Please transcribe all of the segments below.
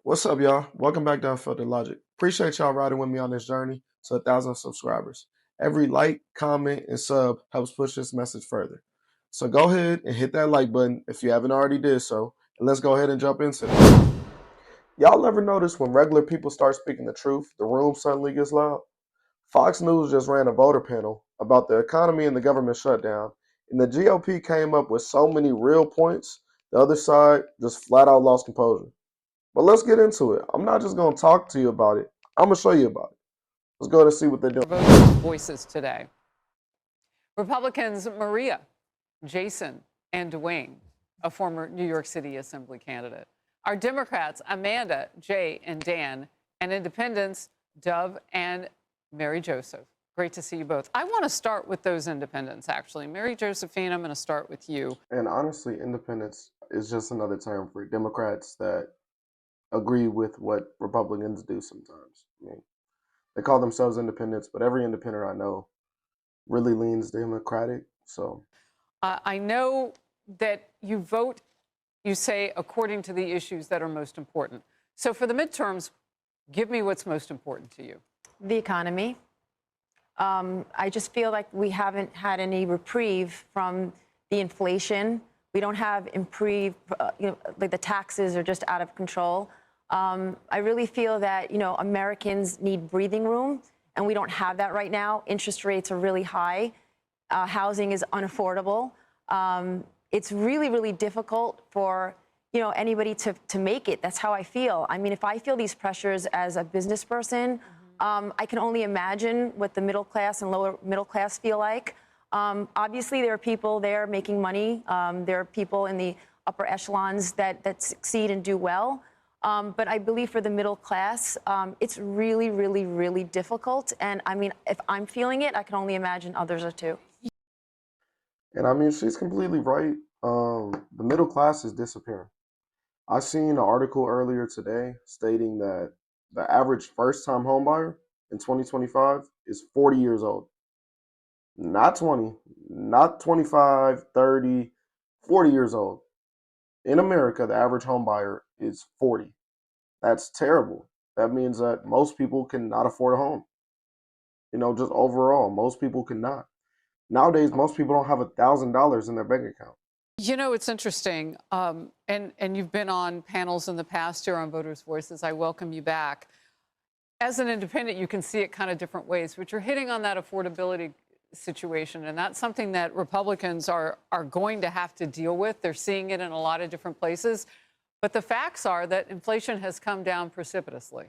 What's up, y'all? Welcome back to Unfiltered Logic. Appreciate y'all riding with me on this journey to 1,000 subscribers. Every like, comment, and sub helps push this message further. So go ahead and hit that like button if you haven't already did so, and let's go ahead and jump into this. Y'all ever notice when regular people start speaking the truth, the room suddenly gets loud? Fox News just ran a voter panel about the economy and the government shutdown, and the GOP came up with so many real points, the other side just flat out lost composure. But let's get into it. I'm not just going to talk to you about it. I'm going to show you about it. Let's go ahead and see what they're doing. Voters' voices today. Republicans Maria, Jason, and Dwayne, a former New York City Assembly candidate. Our Democrats, Amanda, Jay, and Dan, and Independents, Dove and Mary Joseph. Great to see you both. I want to start with those independents, actually. Mary Josephine, I'm going to start with you. And honestly, independence is just another term for Democrats that agree with what Republicans do sometimes. I mean, they call themselves independents, but every independent I know really leans Democratic. So I know that you vote, you say, according to the issues that are most important. So for the midterms, give me what's most important to you. The economy. I just feel like we haven't had any reprieve from the inflation. We don't have like the taxes are just out of control. I really feel that, Americans need breathing room, and we don't have that right now. Interest rates are really high. Housing is unaffordable. It's really, really difficult for, anybody to make it. That's how I feel. I mean, if I feel these pressures as a business person, I can only imagine what the middle class and lower middle class feel like. Obviously, there are people there making money. There are people in the upper echelons that succeed and do well. But I believe for the middle class, it's really, really, really difficult. And I mean, if I'm feeling it, I can only imagine others are too. And I mean, she's completely right. The middle class is disappearing. I seen an article earlier today stating that the average first-time homebuyer in 2025 is 40 years old. Not 20, not 25, 30, 40 years old. In America, the average homebuyer is 40. That's terrible. That means that most people cannot afford a home. Just overall, most people cannot. Nowadays, most people don't have $1,000 in their bank account. It's interesting, and you've been on panels in the past here on Voters' Voices. I welcome you back. As an independent, you can see it kind of different ways, but you're hitting on that affordability situation, and that's something that Republicans are going to have to deal with. They're seeing it in a lot of different places, but the facts are that inflation has come down precipitously.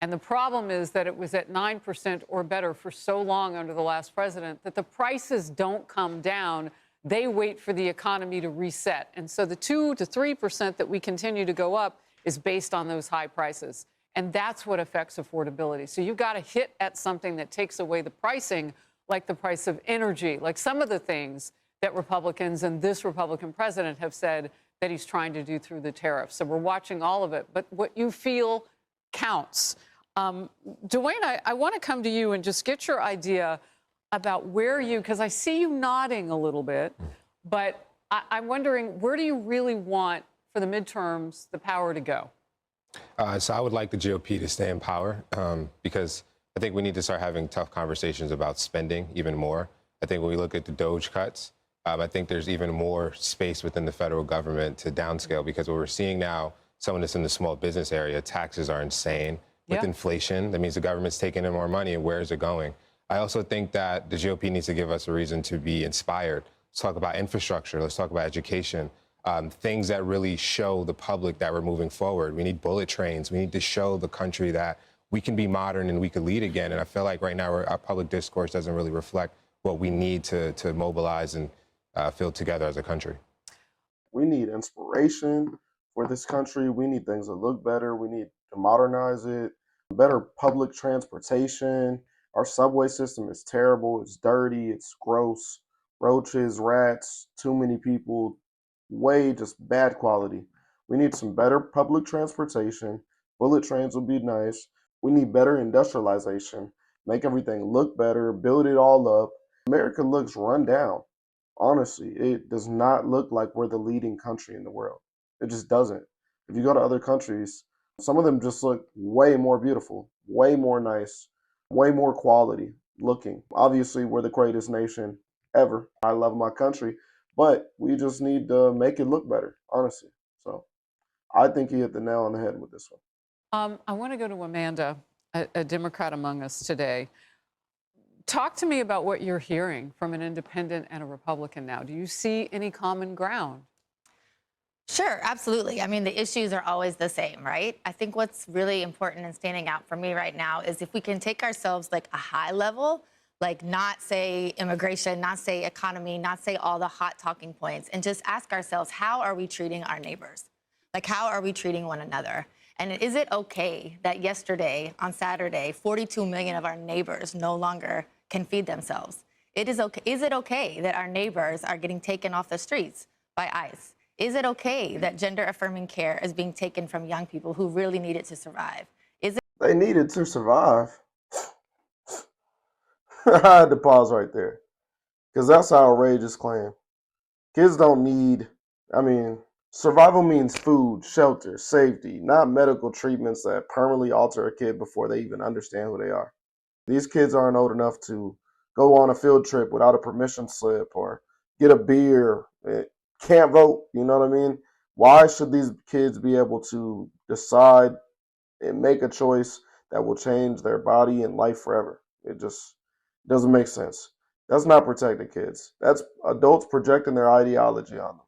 And the problem is that it was at 9% or better for so long under the last president that the prices don't come down. They wait for the economy to reset. And so the 2 to 3% that we continue to go up is based on those high prices. And that's what affects affordability. So you've got to hit at something that takes away the pricing, like the price of energy, like some of the things that Republicans and this Republican president have said that he's trying to do through the tariffs. So we're watching all of it. But what you feel counts. Dwayne, I want to come to you and just get your idea about where because I see you nodding a little bit, but I'm wondering, where do you really want for the midterms the power to go? So I would like the GOP to stay in power because I think we need to start having tough conversations about spending even more. I think when we look at the DOGE cuts, I think there's even more space within the federal government to downscale, because what we're seeing now, some of this in the small business area, taxes are insane. With inflation, that means the government's taking in more money, and where is it going? I also think that the GOP needs to give us a reason to be inspired. Let's talk about infrastructure. Let's talk about education. Things that really show the public that we're moving forward. We need bullet trains. We need to show the country that we can be modern and we can lead again. And I feel like right now our public discourse doesn't really reflect what we need to mobilize and feel together as a country. We need inspiration for this country. We need things that look better. We need to modernize it. Better public transportation. Our subway system is terrible. It's dirty. It's gross. Roaches, rats, too many people, just bad quality. We need some better public transportation. Bullet trains would be nice. We need better industrialization. Make everything look better. Build it all up. America looks run down. Honestly, it does not look like we're the leading country in the world. It just doesn't. If you go to other countries, Some of them just look way more beautiful, way more nice, way more quality looking. Obviously, we're the greatest nation ever. I love my country, but we just need to make it look better, honestly. So I think he hit the nail on the head with this one. I want to go to Amanda, a Democrat among us today. Talk to me about what you're hearing from an independent and a Republican now. Do you see any common ground? Sure, absolutely. I mean, the issues are always the same, right? I think what's really important and standing out for me right now is if we can take ourselves like a high level, like not say immigration, not say economy, not say all the hot talking points, and just ask ourselves, how are we treating our neighbors? Like, how are we treating one another? And is it okay that yesterday, on Saturday, 42 million of our neighbors no longer can feed themselves? Is it okay that our neighbors are getting taken off the streets by ICE? Is it okay that gender-affirming care is being taken from young people who really need it to survive? They needed to survive. I had to pause right there because that's an outrageous claim. Kids don't need, I mean, survival means food, shelter, safety, not medical treatments that permanently alter a kid before they even understand who they are. These kids aren't old enough to go on a field trip without a permission slip or get a beer, can't vote, you know what I mean? Why should these kids be able to decide and make a choice that will change their body and life forever? It just doesn't make sense. That's not protecting kids. That's adults projecting their ideology on them.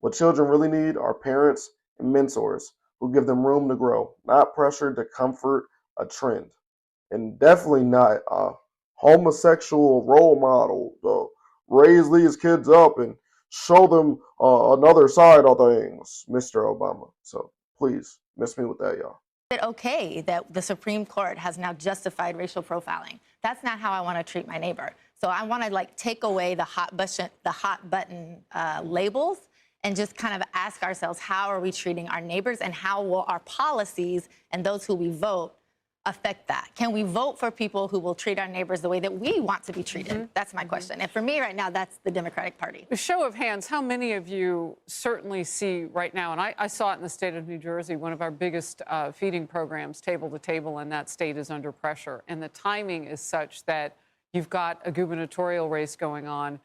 What children really need are parents and mentors who give them room to grow, not pressure to comfort a trend. And definitely not a homosexual role model to raise these kids up and show them another side of things, Mr. Obama. So please, miss me with that, y'all. Is it okay that the Supreme Court has now justified racial profiling? That's not how I want to treat my neighbor. So I want to like take away the hot button labels and just kind of ask ourselves, how are we treating our neighbors and how will our policies and those who we vote affect that? Can we vote for people who will treat our neighbors the way that we want to be treated? That's my question. And for me right now, that's the Democratic Party. A show of hands, how many of you certainly see right now, and I saw it in the state of New Jersey, one of our biggest feeding programs, Table to Table, in that state is under pressure. And the timing is such that you've got a gubernatorial race going on.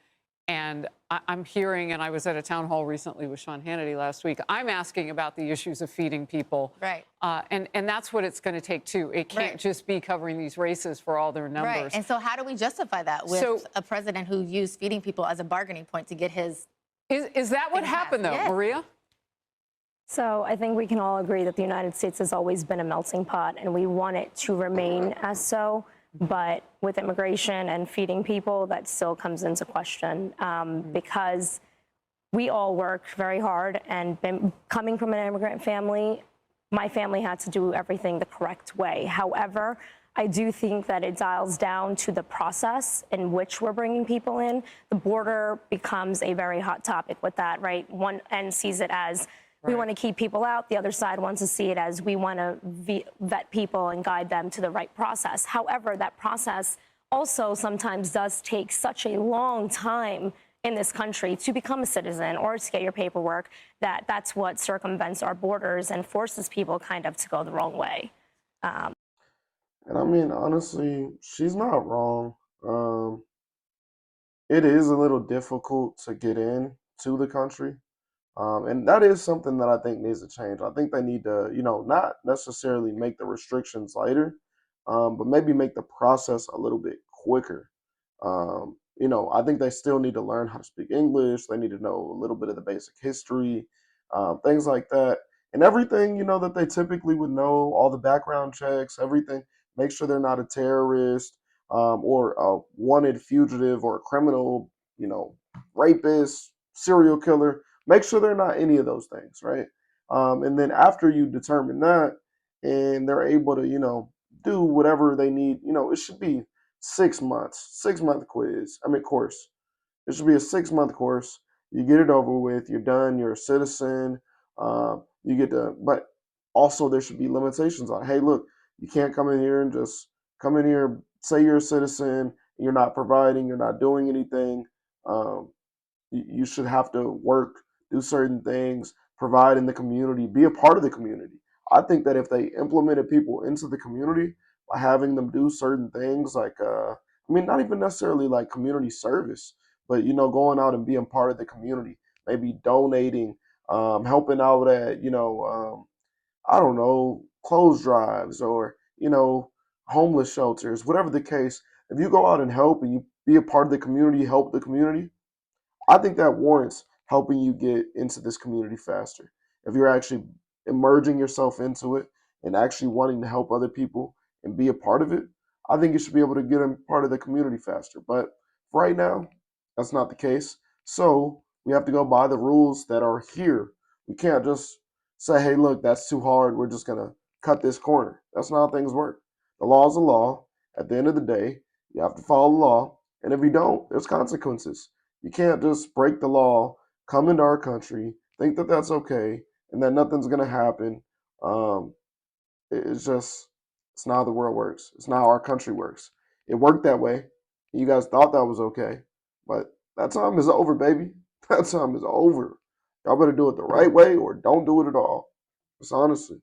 And I'm hearing, and I was at a town hall recently with Sean Hannity last week, I'm asking about the issues of feeding people. Right. And that's what it's going to take, too. It can't just be covering these races for all their numbers. Right. And so how do we justify that with a president who used feeding people as a bargaining point to get his... Is that what happened, though, yes. Maria? So I think we can all agree that the United States has always been a melting pot, and we want it to remain as so. But with immigration and feeding people, that still comes into question because we all work very hard. And coming from an immigrant family, my family had to do everything the correct way. However, I do think that it dials down to the process in which we're bringing people in. The border becomes a very hot topic with that, right? One end sees it as we want to keep people out. The other side wants to see it as we want to vet people and guide them to the right process. However, that process also sometimes does take such a long time in this country to become a citizen or to get your paperwork that's what circumvents our borders and forces people kind of to go the wrong way. And I mean, honestly, she's not wrong. It is a little difficult to get in to the country. And that is something that I think needs to change. I think they need to, not necessarily make the restrictions lighter, but maybe make the process a little bit quicker. I think they still need to learn how to speak English. They need to know a little bit of the basic history, things like that. And everything, that they typically would know, all the background checks, everything, make sure they're not a terrorist or a wanted fugitive or a criminal, rapist, serial killer. Make sure they're not any of those things, right? And then after you determine that and they're able to, do whatever they need, it should be 6 months, 6-month course. It should be a 6-month course. You get it over with, you're done, you're a citizen, but also there should be limitations on, hey, look, you can't come in here and just come in here, say you're a citizen, you're not providing, you're not doing anything. You should have to work, do certain things, provide in the community, be a part of the community. I think that if they implemented people into the community by having them do certain things like, I mean, not even necessarily like community service, but, going out and being part of the community, maybe donating, helping out at, I don't know, clothes drives or, homeless shelters, whatever the case. If you go out and help and you be a part of the community, help the community, I think that warrants helping you get into this community faster. If you're actually immersing yourself into it and actually wanting to help other people and be a part of it, I think you should be able to get in part of the community faster. But for right now, that's not the case. So we have to go by the rules that are here. We can't just say, hey, look, that's too hard. We're just going to cut this corner. That's not how things work. The law is the law. At the end of the day, you have to follow the law. And if you don't, there's consequences. You can't just break the law, come into our country, think that that's okay, and that nothing's going to happen. It's just, it's not how the world works. It's not how our country works. It worked that way. You guys thought that was okay. But that time is over, baby. That time is over. Y'all better do it the right way or don't do it at all. Just honestly.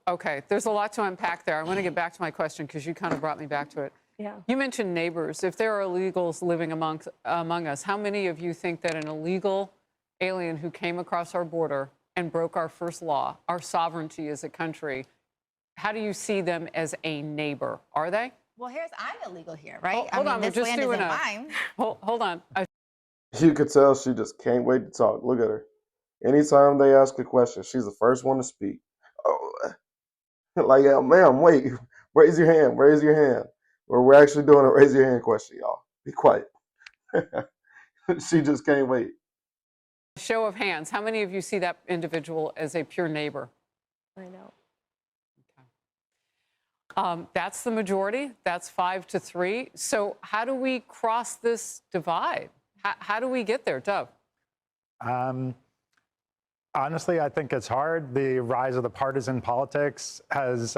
Okay, there's a lot to unpack there. I want to get back to my question because you kind of brought me back to it. Yeah. You mentioned neighbors. If there are illegals living among us, how many of you think that an illegal alien who came across our border and broke our first law, our sovereignty as a country, how do you see them as a neighbor? Are they? Well, I'm illegal here, right? Hold on, this land isn't mine. Hold on. You could tell she just can't wait to talk. Look at her. Anytime they ask a question, she's the first one to speak. Oh, like, ma'am, wait. Raise your hand. Raise your hand. We're actually doing a raise your hand question, y'all. Be quiet. She just can't wait. Show of hands. How many of you see that individual as a pure neighbor? I know. That's the majority. That's 5-3. So how do we cross this divide? How do we get there, Dove? Honestly, I think it's hard. The rise of the partisan politics has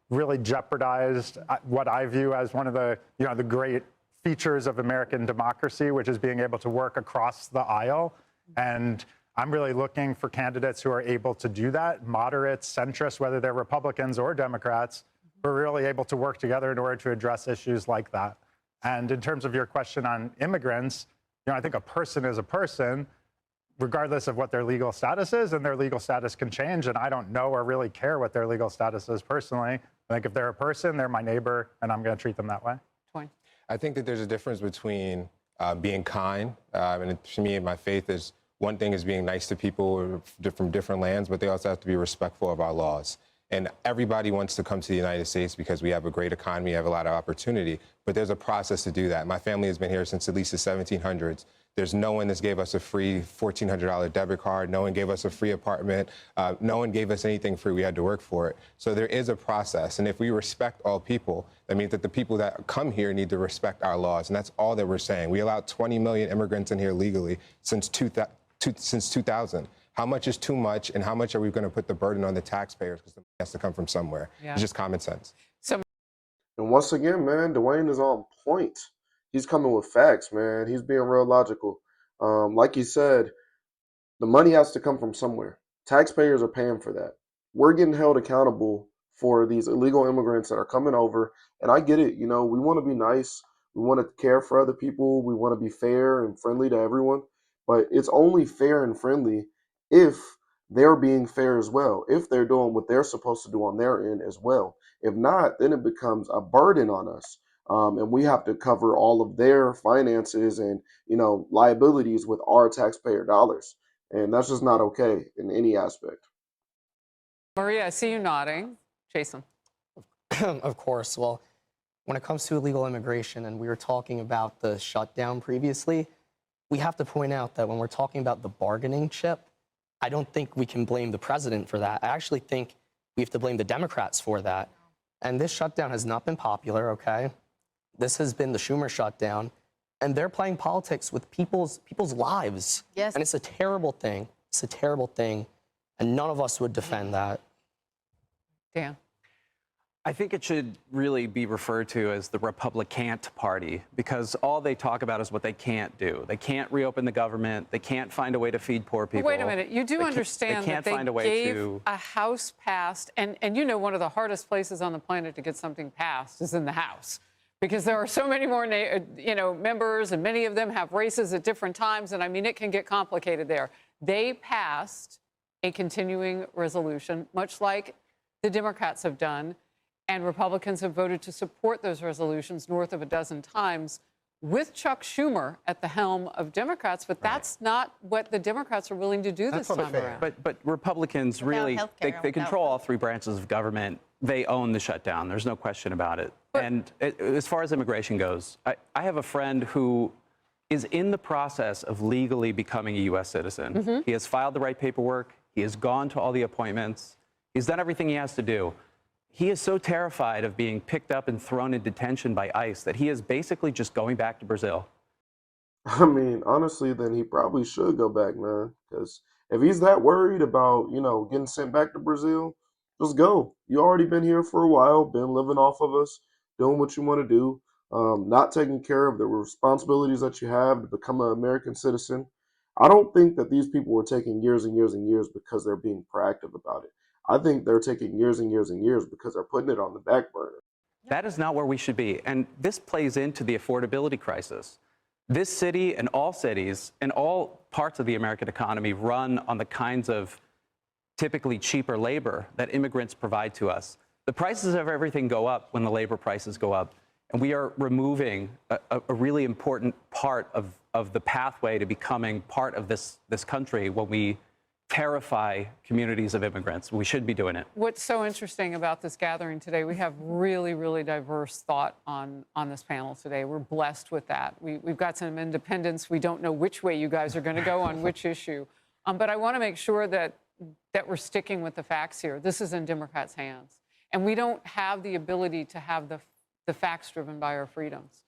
really jeopardized what I view as one of the, the great features of American democracy, which is being able to work across the aisle. And I'm really looking for candidates who are able to do that, moderates, centrists, whether they're Republicans or Democrats, who are really able to work together in order to address issues like that. And in terms of your question on immigrants, I think a person is a person, regardless of what their legal status is, and their legal status can change. And I don't know or really care what their legal status is personally. I think if they're a person, they're my neighbor, and I'm going to treat them that way. I think that there's a difference between being kind, and to me, my faith is one thing is being nice to people from different lands, but they also have to be respectful of our laws. And everybody wants to come to the United States because we have a great economy, have a lot of opportunity, but there's a process to do that. My family has been here since at least the 1700s. There's no one that's gave us a free $1,400 debit card. No one gave us a free apartment. No one gave us anything free. We had to work for it. So there is a process. And if we respect all people, that means that the people that come here need to respect our laws. And that's all that we're saying. We allowed 20 million immigrants in here legally since 2000. How much is too much, and how much are we going to put the burden on the taxpayers because the money has to come from somewhere? Yeah. It's just common sense. And once again, man, Dwayne is on point. He's coming with facts, man. He's being real logical. Like you said, the money has to come from somewhere. Taxpayers are paying for that. We're getting held accountable for these illegal immigrants that are coming over. And I get it. We want to be nice. We want to care for other people. We want to be fair and friendly to everyone. But it's only fair and friendly if they're being fair as well, if they're doing what they're supposed to do on their end as well. If not, then it becomes a burden on us. And we have to cover all of their finances and, liabilities with our taxpayer dollars. And that's just not okay in any aspect. Maria, I see you nodding. Jason. Of course. Well, when it comes to illegal immigration, and we were talking about the shutdown previously, we have to point out that when we're talking about the bargaining chip, I don't think we can blame the president for that. I actually think we have to blame the Democrats for that. And this shutdown has not been popular, okay? This has been the Schumer shutdown, and they're playing politics with people's lives. Yes. And it's a terrible thing. It's a terrible thing, and none of us would defend that. Dan. I think it should really be referred to as the Republicant Party, because all they talk about is what they can't do. They can't reopen the government. They can't find a way to feed poor people. Wait a minute. You do understand they can't that find a way gave to a House passed, and you know one of the hardest places on the planet to get something passed is in the House, because there are so many more members, and many of them have races at different times, and I mean it can get complicated there. They passed a continuing resolution, much like the Democrats have done. And Republicans have voted to support those resolutions north of a dozen times with Chuck Schumer at the helm of Democrats. But that's not what the Democrats are willing to do this time around. But Republicans really, they control all three branches of government. They own the shutdown. There's no question about it. And as far as immigration goes, I have a friend who is in the process of legally becoming a U.S. citizen. He has filed the right paperwork. He has gone to all the appointments. He's done everything he has to do. He is so terrified of being picked up and thrown in detention by ICE that he is basically just going back to Brazil. I mean, honestly, then he probably should go back, man. Because if he's that worried about, getting sent back to Brazil, just go. You already been here for a while, been living off of us, doing what you want to do, not taking care of the responsibilities that you have to become an American citizen. I don't think that these people were taking years and years and years because they're being proactive about it. I think they're taking years and years and years because they're putting it on the back burner. That is not where we should be. And this plays into the affordability crisis. This city and all cities and all parts of the American economy run on the kinds of typically cheaper labor that immigrants provide to us. The prices of everything go up when the labor prices go up. And we are removing a really important part of the pathway to becoming part of this country when we terrify communities of immigrants. We should be doing it. What's so interesting about this gathering today, we have really, really diverse thought on this panel today. We're blessed with that. We've got some independents. We don't know which way you guys are going to go on which issue. But I want to make sure that we're sticking with the facts here. This is in Democrats' hands. And we don't have the ability to have the facts driven by our freedoms.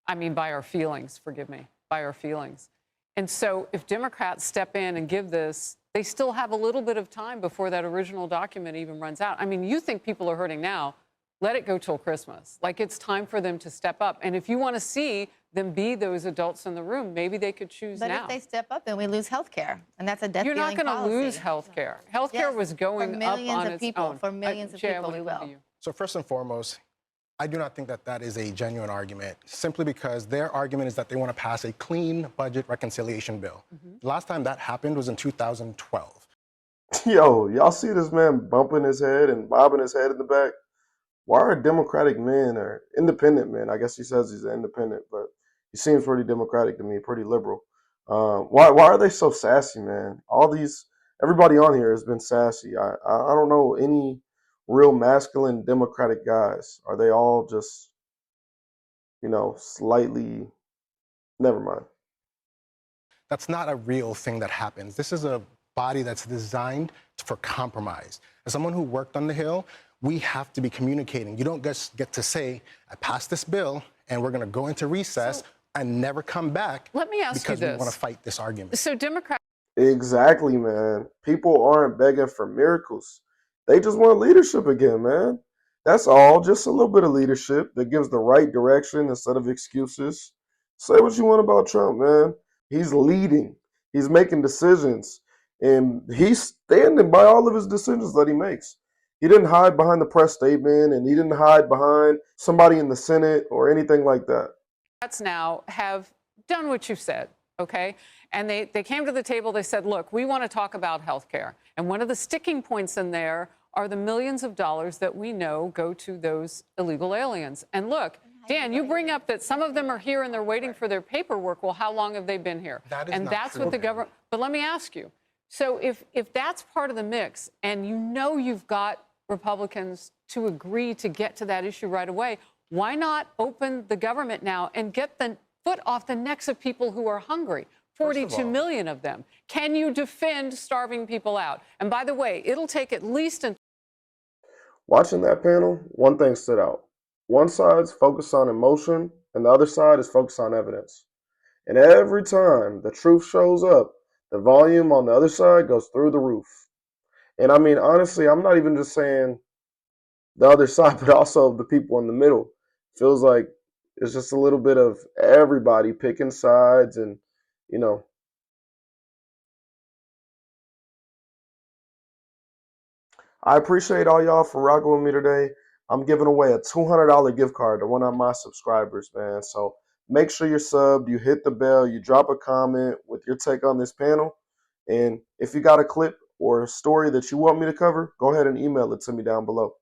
I mean, by our feelings, forgive me, by our feelings. And so if Democrats step in and give this, they still have a little bit of time before that original document even runs out. I mean, you think people are hurting now. Let it go till Christmas. Like, it's time for them to step up. And if you want to see them be those adults in the room, maybe they could choose now. But if they step up, then we lose health care. And that's a death-dealing policy. You're not going to lose health care. Health care was going up on its own. For millions of people, we will. So first and foremost, I do not think that that is a genuine argument, simply because their argument is that they want to pass a clean budget reconciliation bill. The last time that happened was in 2012. Yo, y'all see this man bumping his head and bobbing his head in the back? Why are Democratic men, or independent men, I guess he says he's an independent, but he seems pretty Democratic to me, pretty liberal. Why are they so sassy, man? Everybody on here has been sassy. I don't know any real masculine Democratic guys. Are they all just, slightly, never mind. That's not a real thing that happens. This is a body that's designed for compromise. As someone who worked on the Hill, we have to be communicating. You don't just get to say, I passed this bill and we're going to go into recess and never come back. Let me ask you this. Because we want to fight this argument. So Democrats. Exactly, man. People aren't begging for miracles. They just want leadership again, man. That's all. Just a little bit of leadership that gives the right direction instead of excuses. Say what you want about Trump, man. He's leading. He's making decisions. And he's standing by all of his decisions that he makes. He didn't hide behind the press statement, and he didn't hide behind somebody in the Senate or anything like that. Democrats now have done what you said, okay? And they came to the table, they said, look, we want to talk about health care. And one of the sticking points in there are the millions of dollars that we know go to those illegal aliens. And look, Dan, you bring up that some of them are here and they're waiting for their paperwork. Well, how long have they been here? And that's what the government, but let me ask you. So if that's part of the mix, and you've got Republicans to agree to get to that issue right away, why not open the government now and get the foot off the necks of people who are hungry? 42 million of them. Can you defend starving people out? And by the way, it'll take at least Watching that panel, one thing stood out. One side's focused on emotion, and the other side is focused on evidence. And every time the truth shows up, the volume on the other side goes through the roof. And I mean, honestly, I'm not even just saying the other side, but also the people in the middle. Feels like it's just a little bit of everybody picking sides, and you know, I appreciate all y'all for rocking with me today. I'm giving away a $200 gift card to one of my subscribers, man. So make sure you're subbed, you hit the bell, you drop a comment with your take on this panel. And if you got a clip or a story that you want me to cover, go ahead and email it to me down below.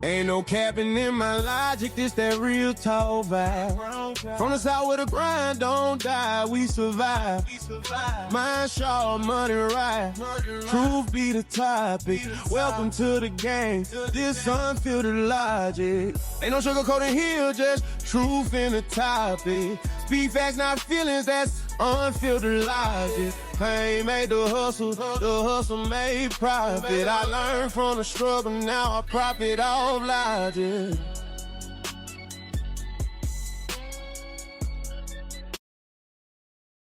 Ain't no capping in my logic, this that real talk vibe. From the south where the grind don't die, we survive. Mind sharp, money right. Truth be the topic. Welcome to the game. This unfiltered logic. Ain't no sugarcoating here, just truth in the topic. Speak facts, not feelings, that's unfiltered logic. Pain made the hustle made profit. I learned from the struggle, now I profit off logic.